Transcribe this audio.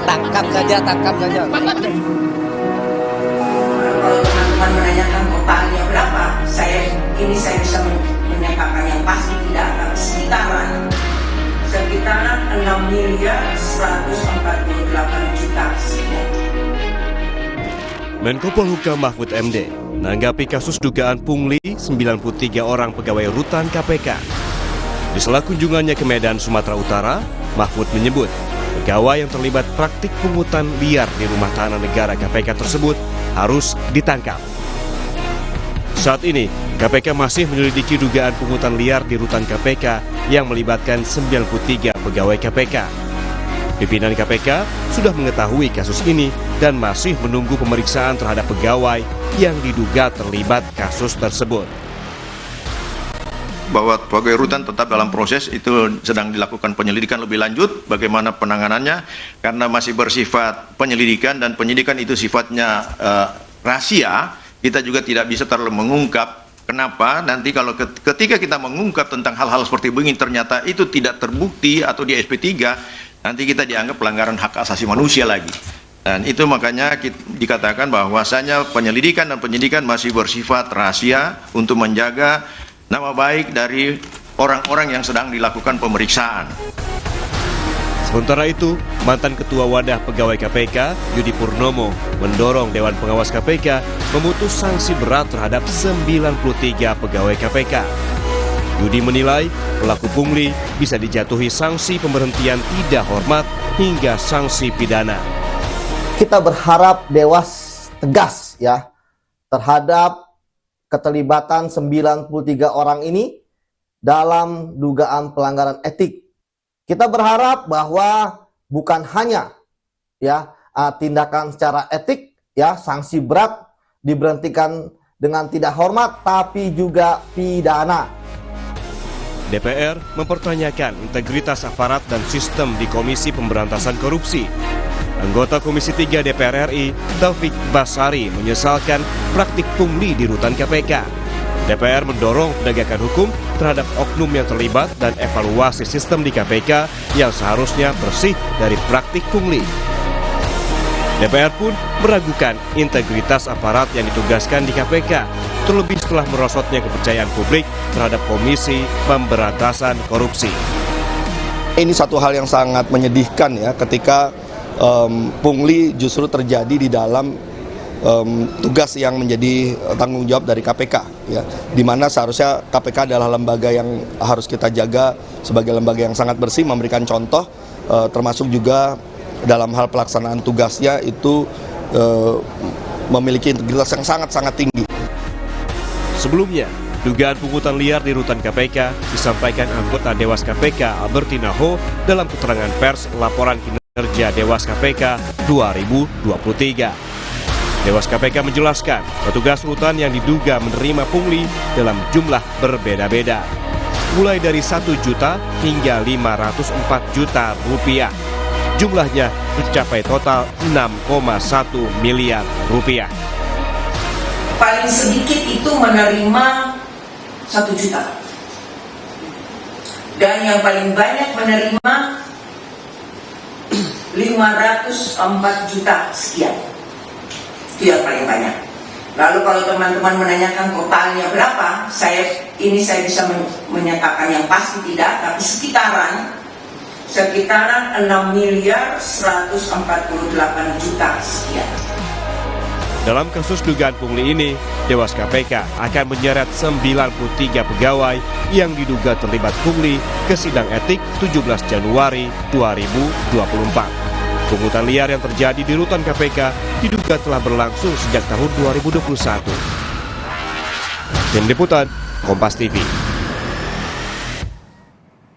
Tangkap saja, tangkap saja. Kalau teman-teman menanyakan totalnya berapa, saya bisa menyatakan yang pasti tidak, tapi sekitaran 6 miliar 148 juta sekian. Menko Polhukam Mahfud MD menanggapi kasus dugaan pungli 93 orang pegawai rutan KPK. Di sela kunjungannya ke Medan, Sumatera Utara, Mahfud menyebut pegawai yang terlibat praktik pungutan liar di rumah tahanan negara KPK tersebut harus ditangkap. Saat ini, KPK masih menyelidiki dugaan pungutan liar di rutan KPK yang melibatkan 93 pegawai KPK. Pimpinan KPK sudah mengetahui kasus ini dan masih menunggu pemeriksaan terhadap pegawai yang diduga terlibat kasus tersebut. Bahwa pegawai rutan tetap dalam proses, itu sedang dilakukan penyelidikan lebih lanjut bagaimana penanganannya, karena masih bersifat penyelidikan dan penyidikan itu sifatnya rahasia. Kita juga tidak bisa terlalu mengungkap. Kenapa? Nanti kalau ketika kita mengungkap tentang hal-hal seperti begini ternyata itu tidak terbukti atau di SP3, nanti kita dianggap pelanggaran hak asasi manusia lagi. Dan itu makanya dikatakan bahwasanya penyelidikan dan penyidikan masih bersifat rahasia untuk menjaga nama baik dari orang-orang yang sedang dilakukan pemeriksaan. Sementara itu, mantan Ketua Wadah Pegawai KPK, Yudi Purnomo, mendorong Dewan Pengawas KPK memutus sanksi berat terhadap 93 pegawai KPK. Yudi menilai pelaku pungli bisa dijatuhi sanksi pemberhentian tidak hormat hingga sanksi pidana. Kita berharap Dewas tegas ya terhadap keterlibatan 93 orang ini dalam dugaan pelanggaran etik. Kita berharap bahwa bukan hanya tindakan secara etik sanksi berat diberhentikan dengan tidak hormat, tapi juga pidana. DPR mempertanyakan integritas aparat dan sistem di Komisi Pemberantasan Korupsi. Anggota Komisi 3 DPR RI, Taufik Basari, menyesalkan praktik pungli di rutan KPK. DPR mendorong penegakan hukum terhadap oknum yang terlibat dan evaluasi sistem di KPK yang seharusnya bersih dari praktik pungli. DPR pun meragukan integritas aparat yang ditugaskan di KPK, terlebih setelah merosotnya kepercayaan publik terhadap Komisi Pemberantasan Korupsi. Ini satu hal yang sangat menyedihkan ya, ketika pungli justru terjadi di dalam tugas yang menjadi tanggung jawab dari KPK ya, di mana seharusnya KPK adalah lembaga yang harus kita jaga sebagai lembaga yang sangat bersih, memberikan contoh termasuk juga dalam hal pelaksanaan tugasnya itu memiliki integritas yang sangat-sangat tinggi. Sebelumnya, dugaan pungutan liar di rutan KPK disampaikan anggota Dewas KPK Albertina Ho dalam keterangan pers laporan kinerja Dewas KPK 2023. Dewas KPK menjelaskan petugas rutan yang diduga menerima pungli dalam jumlah berbeda-beda, mulai dari 1 juta hingga 504 juta rupiah. Jumlahnya mencapai total 6,1 miliar rupiah. Paling sedikit itu menerima 1 juta. Dan yang paling banyak menerima 504 juta sekian. Itu yang paling banyak. Lalu kalau teman-teman menanyakan totalnya berapa, saya bisa menyatakan yang pasti tidak, tapi sekitaran 6 miliar 148 juta sekian. Dalam kasus dugaan pungli ini, Dewas KPK akan menyeret 93 pegawai yang diduga terlibat pungli ke sidang etik 17 Januari 2024. Pungutan liar yang terjadi di rutan KPK diduga telah berlangsung sejak tahun 2021. Tim Liputan, Kompas TV.